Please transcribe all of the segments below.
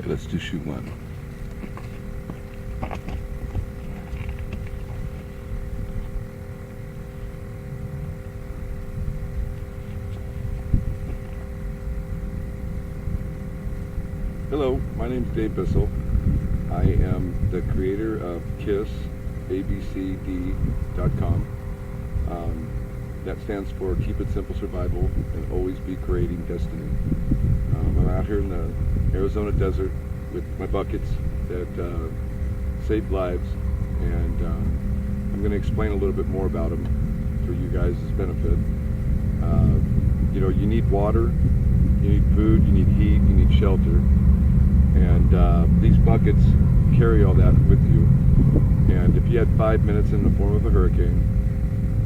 let's just shoot one. Hello, my name is Dave Bissell. I am the creator of KissABCD.com. That stands for Keep It Simple Survival and Always Be Creating Destiny. I'm out here in the Arizona desert with my buckets that save lives, and I'm going to explain a little bit more about them for you guys' benefit. You know, you need water, you need food, you need heat, you need shelter, and these buckets carry all that with you. And if you had 5 minutes in the form of a hurricane,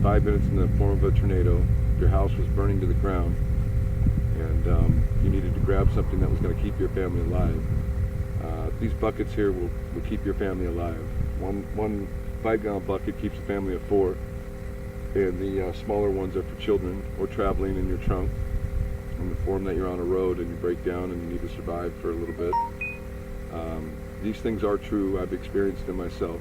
5 minutes in the form of a tornado, your house was burning to the ground, and you needed to grab something that was going to keep your family alive, these buckets here will keep your family alive. One 5-gallon bucket keeps a family of 4, and the smaller ones are for children or traveling in your trunk in the form that you're on a road and you break down and you need to survive for a little bit. These things are true. I've experienced them myself,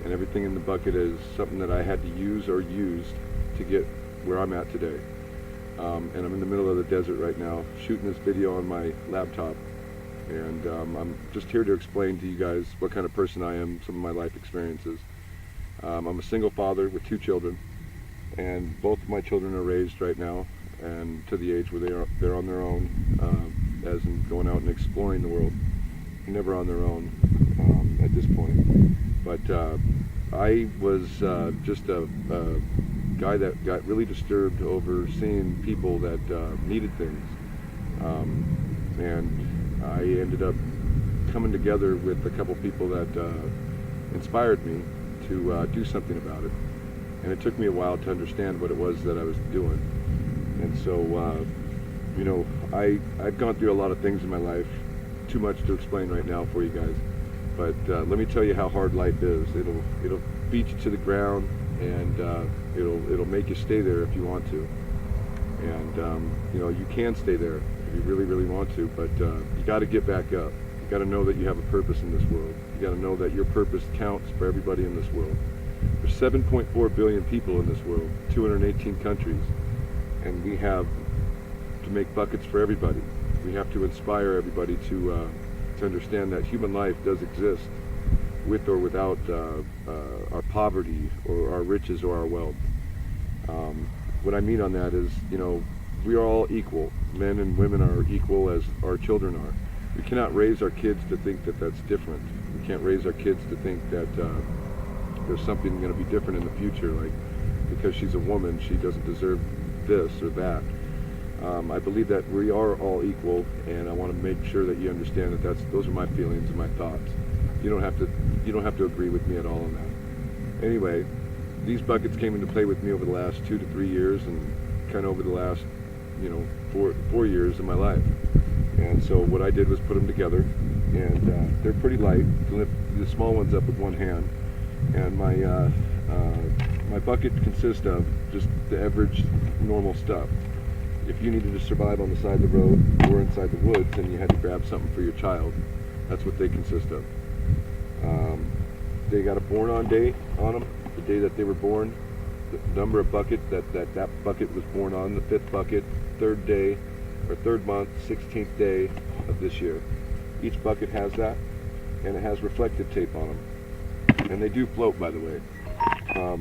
and everything in the bucket is something that I had to use or used to get where I'm at today. And I'm in the middle of the desert right now shooting this video on my laptop, and I'm just here to explain to you guys what kind of person I am, some of my life experiences. I'm a single father with 2 children, and both of my children are raised right now and to the age where they're on their own, as in going out and exploring the world. Never on their own at this point. But I was just a guy that got really disturbed over seeing people that needed things, and I ended up coming together with a couple people that inspired me to do something about it. And it took me a while to understand what it was that I was doing. And so, you know, I've gone through a lot of things in my life, too much to explain right now for you guys. But let me tell you how hard life is. It'll beat you to the ground, and it'll make you stay there if you want to. And you know, you can stay there if you really, really want to. But you got to get back up. You got to know that you have a purpose in this world. You got to know that your purpose counts for everybody in this world. There's 7.4 billion people in this world, 218 countries, and we have to make buckets for everybody. We have to inspire everybody to understand that human life does exist, with or without our poverty or our riches or our wealth. What I mean on that is, you know, we are all equal. Men and women are equal as our children are. We cannot raise our kids to think that that's different. We can't raise our kids to think that there's something going to be different in the future, like because she's a woman, she doesn't deserve this or that. I believe that we are all equal, and I want to make sure that you understand that those are my feelings and my thoughts. You don't have to agree with me at all on that. Anyway, these buckets came into play with me over the last 2 to 3 years, and kind of over the last, you know, 4 years of my life. And so what I did was put them together, and they're pretty light. You can lift the small ones up with one hand, and my bucket consists of just the average normal stuff. If you needed to survive on the side of the road or inside the woods and you had to grab something for your child, that's what they consist of. They got a born-on day on them, the day that they were born, the number of bucket that bucket was born on, the 5th bucket, 3rd day, or 3rd month, 16th day of this year. Each bucket has that, and it has reflective tape on them. And they do float, by the way. The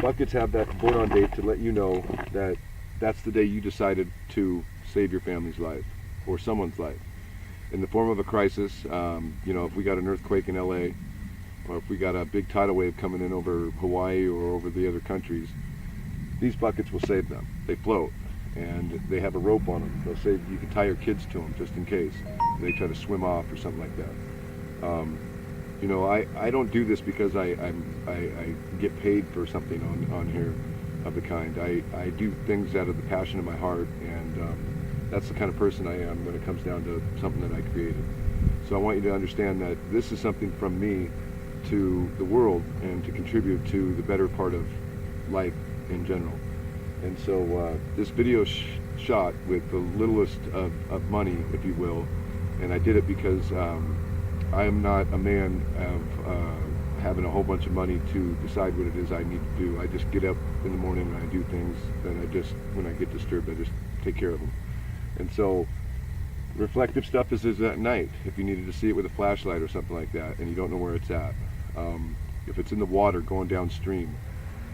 buckets have that born-on date to let you know that that's the day you decided to save your family's life or someone's life in the form of a crisis. You know, if we got an earthquake in LA, or if we got a big tidal wave coming in over Hawaii or over the other countries, these buckets will save them. They float, and they have a rope on them. They'll save. You can tie your kids to them just in case they try to swim off or something like that. You know, I don't do this because I get paid for something on here of the kind. I do things out of the passion of my heart, and that's the kind of person I am when it comes down to something that I created. So I want you to understand that this is something from me to the world and to contribute to the better part of life in general. And so this video shot with the littlest of money, if you will, And I did it because I am not a man of having a whole bunch of money to decide what it is I need to do. I just get up in the morning and I do things, and when I get disturbed, I just take care of them. And so reflective stuff is at night, if you needed to see it with a flashlight or something like that, and you don't know where it's at. If it's in the water going downstream,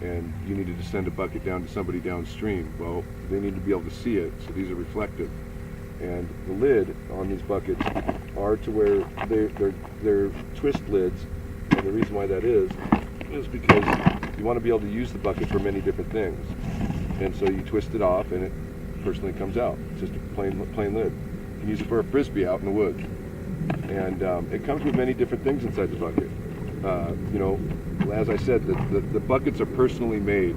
and you need to send a bucket down to somebody downstream, well, they need to be able to see it, so these are reflective. And the lid on these buckets are to where they're twist lids, and the reason why that is because you want to be able to use the bucket for many different things. And so you twist it off, and it personally comes out. It's just a plain lid. You can use it for a frisbee out in the woods. And it comes with many different things inside the bucket. You know, as I said, the buckets are personally made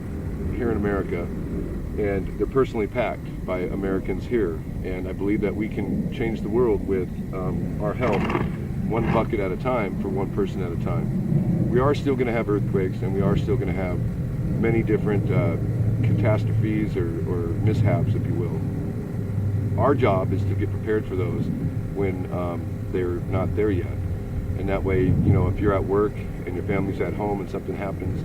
here in America, and they're personally packed by Americans here. And I believe that we can change the world with our help, one bucket at a time for one person at a time. We are still going to have earthquakes, and we are still going to have many different catastrophes or mishaps, if you will. Our job is to get prepared for those when they're not there yet. And that way, you know, if you're at work and your family's at home and something happens,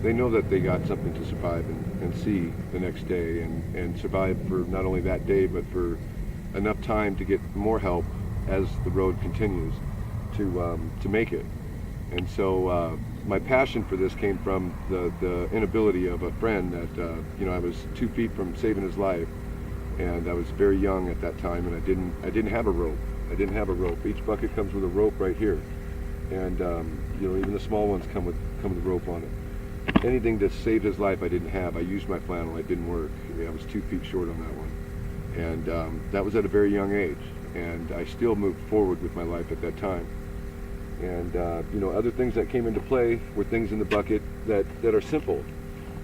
they know that they got something to survive and see the next day, and survive for not only that day, but for enough time to get more help as the road continues to make it. And so my passion for this came from the inability of a friend that, you know, I was 2 feet from saving his life, and I was very young at that time, and I didn't have a rope. I didn't have a rope. Each bucket comes with a rope right here, and you know, even the small ones come with a rope on it. Anything to save his life I didn't have. I used my flannel. It didn't work. I was 2 feet short on that one, and that was at a very young age, and I still moved forward with my life at that time. And you know, other things that came into play were things in the bucket that are simple.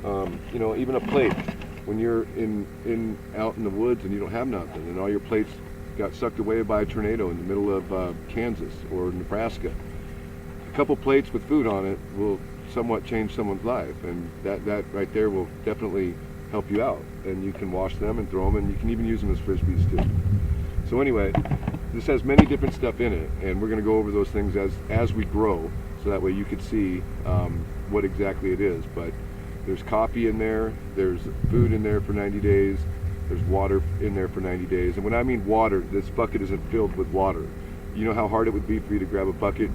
You know, even a plate. When you're out in the woods and you don't have nothing, and all your plates got sucked away by a tornado in the middle of Kansas or Nebraska, a couple plates with food on it will somewhat change someone's life, and that right there will definitely help you out. And you can wash them and throw them, and you can even use them as frisbees too. So anyway, this has many different stuff in it, and we're going to go over those things as we grow, so that way you could see what exactly it is. But there's coffee in there, there's food in there for 90 days, there's water in there for 90 days. And when I mean water, this bucket isn't filled with water. You know how hard it would be for you to grab a bucket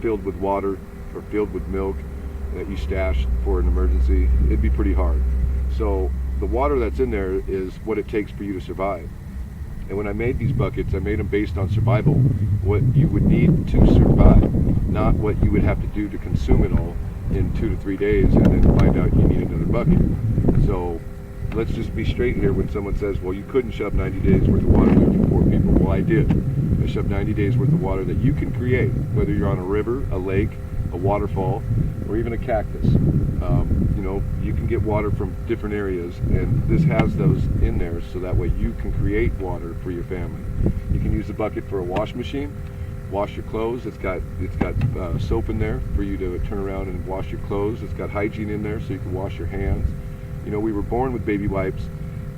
filled with water or filled with milk that you stashed for an emergency? It'd be pretty hard. So the water that's in there is what it takes for you to survive. And when I made these buckets, I made them based on survival, what you would need to survive, not what you would have to do to consume it all in 2 to 3 days and then find out you need another bucket. So let's just be straight here. When someone says, well, you couldn't shove 90 days worth of water there for 4 people. Well, I did. I shoved 90 days worth of water that you can create, whether you're on a river, a lake, a waterfall, or even a cactus. You know, you can get water from different areas, and this has those in there, so that way you can create water for your family. You can use the bucket for a wash machine, wash your clothes. It's got soap in there for you to turn around and wash your clothes. It's got hygiene in there so you can wash your hands. You know, we were born with baby wipes,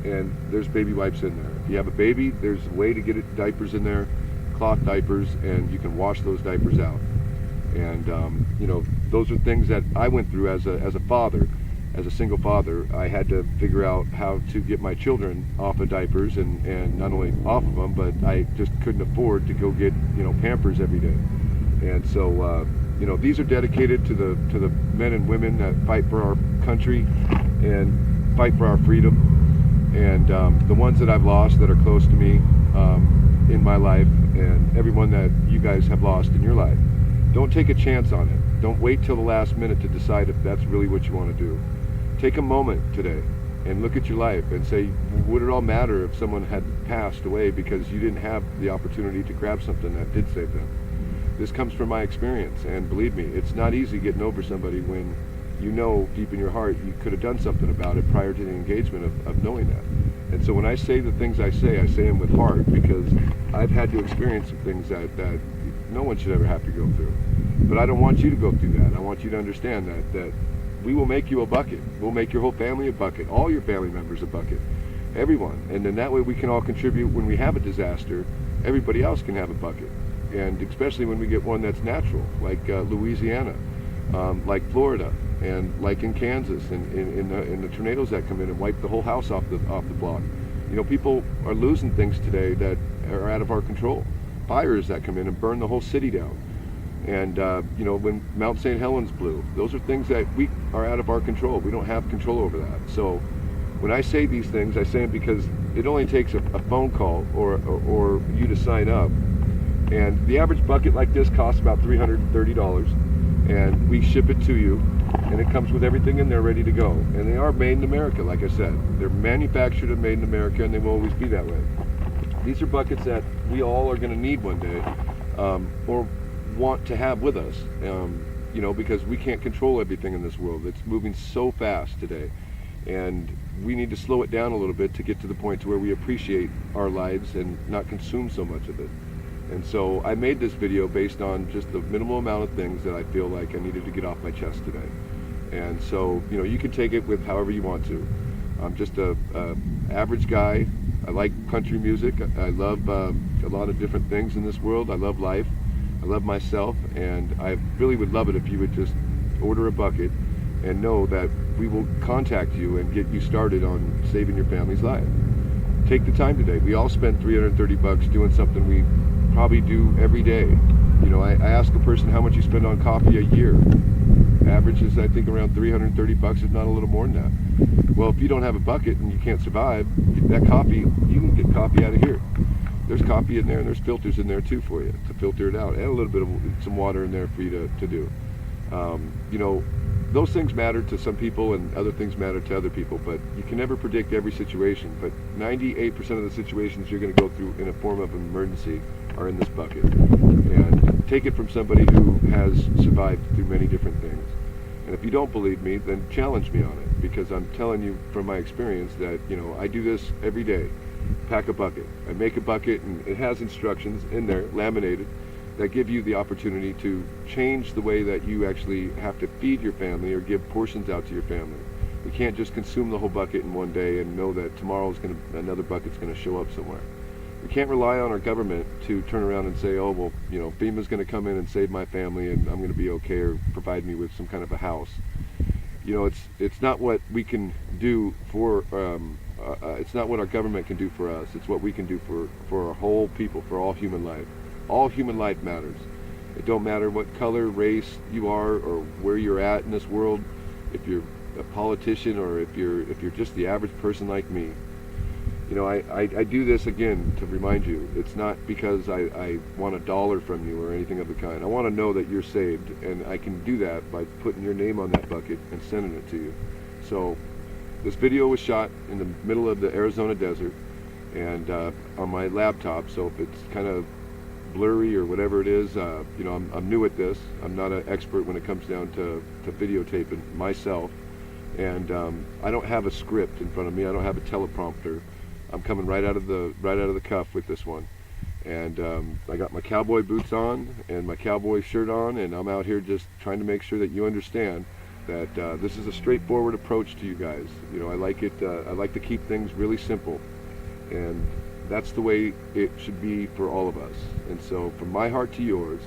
and there's baby wipes in there. If you have a baby, there's a way to get diapers in there, cloth diapers, and you can wash those diapers out. And you know, those are things that I went through as a father, as a single father. I had to figure out how to get my children off of diapers, and not only off of them, but I just couldn't afford to go get, you know, Pampers every day. And so you know, these are dedicated to the men and women that fight for our country and fight for our freedom, and the ones that I've lost that are close to me in my life, and everyone that you guys have lost in your life. Don't take a chance on it. Don't wait till the last minute to decide if that's really what you want to do. Take a moment today and look at your life and say, would it all matter if someone had passed away because you didn't have the opportunity to grab something that did save them? This comes from my experience, and believe me, it's not easy getting over somebody when you know deep in your heart you could have done something about it prior to the engagement of knowing that. And so when I say the things I say them with heart, because I've had to experience some things that no one should ever have to go through. But I don't want you to go through that. I want you to understand that we will make you a bucket. We'll make your whole family a bucket, all your family members a bucket. everyone. And then that way we can all contribute. When we have a disaster, everybody else can have a bucket. And especially when we get one that's natural, like Louisiana, like Florida, and like in Kansas, and in the tornadoes that come in and wipe the whole house off the block. You know, people are losing things today that are out of our control. Fires that come in and burn the whole city down. And you know, when Mount St. Helens blew, those are things that we are out of our control. We don't have control over that. So when I say these things, I say them because it only takes a phone call or you to sign up. And the average bucket like this costs about $330, and we ship it to you, and it comes with everything in there ready to go. And they are made in America, like I said. They're manufactured and made in America, and they will always be that way. These are buckets that we all are going to need one day, or want to have with us, you know, because we can't control everything in this world. It's moving so fast today, and we need to slow it down a little bit to get to the point to where we appreciate our lives and not consume so much of it. And so I made this video based on just the minimal amount of things that I feel like I needed to get off my chest today. And so, you know, you can take it with however you want to. I'm just a average guy. I like country music. I love a lot of different things in this world. I love life. I love myself. And I really would love it if you would just order a bucket and know that we will contact you and get you started on saving your family's life. Take the time today. We all spend $330 doing something we probably do every day. You know, I ask a person how much you spend on coffee a year. Average is, I think, around $330, if not a little more than that. Well, if you don't have a bucket and you can't survive, that coffee, you can get coffee out of here. There's coffee in there, and there's filters in there too for you to filter it out, and a little bit of some water in there for you to do. You know, those things matter to some people and other things matter to other people, but you can never predict every situation. But 98% of the situations you're going to go through in a form of emergency are in this bucket. And take it from somebody who has survived through many different things. And if you don't believe me, then challenge me on it, because I'm telling you from my experience that, you know, I do this every day. Pack a bucket. I make a bucket, and it has instructions in there, laminated, that give you the opportunity to change the way that you actually have to feed your family or give portions out to your family. We can't just consume the whole bucket in one day and know that tomorrow's another bucket's going to show up somewhere. We can't rely on our government to turn around and say, oh, well, you know, FEMA's going to come in and save my family and I'm going to be okay, or provide me with some kind of a house. You know, it's not what we can do for, it's not what our government can do for us. It's what we can do for our whole people, for all human life. All human life matters. It don't matter what color, race you are, or where you're at in this world. If you're a politician or if you're just the average person like me. You know, I do this again to remind you. It's not because I want $1 from you or anything of the kind. I want to know that you're saved, and I can do that by putting your name on that bucket and sending it to you. So this video was shot in the middle of the Arizona desert, and on my laptop, so if it's kind of blurry or whatever it is, you know, I'm new at this. I'm not an expert when it comes down to videotaping myself, and I don't have a script in front of me. I don't have a teleprompter. I'm coming right out of the cuff with this one, and I got my cowboy boots on and my cowboy shirt on, and I'm out here just trying to make sure that you understand that this is a straightforward approach to you guys. You know, I like it. I like to keep things really simple, and that's the way it should be for all of us. And so from my heart to yours,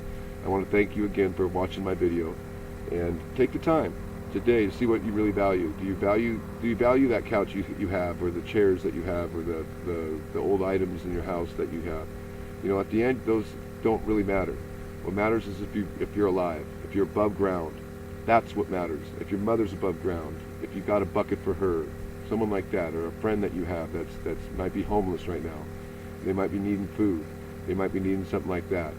I want to thank you again for watching my video, and take the time today to see what you really value. Do you value that couch you have, or the chairs that you have, or the old items in your house that you have? You know, at the end, those don't really matter. What matters is if you're alive, if you're above ground. That's what matters. If your mother's above ground, if you got a bucket for her, someone like that, or a friend that you have that's might be homeless right now. They might be needing food. They might be needing something like that.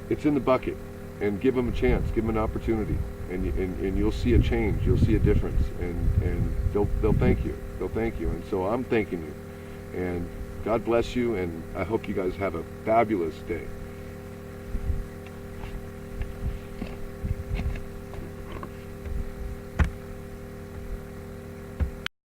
It's in the bucket, and give them a chance, give them an opportunity, and you'll see a change. You'll see a difference, and they'll thank you. They'll thank you, and so I'm thanking you. And God bless you, and I hope you guys have a fabulous day.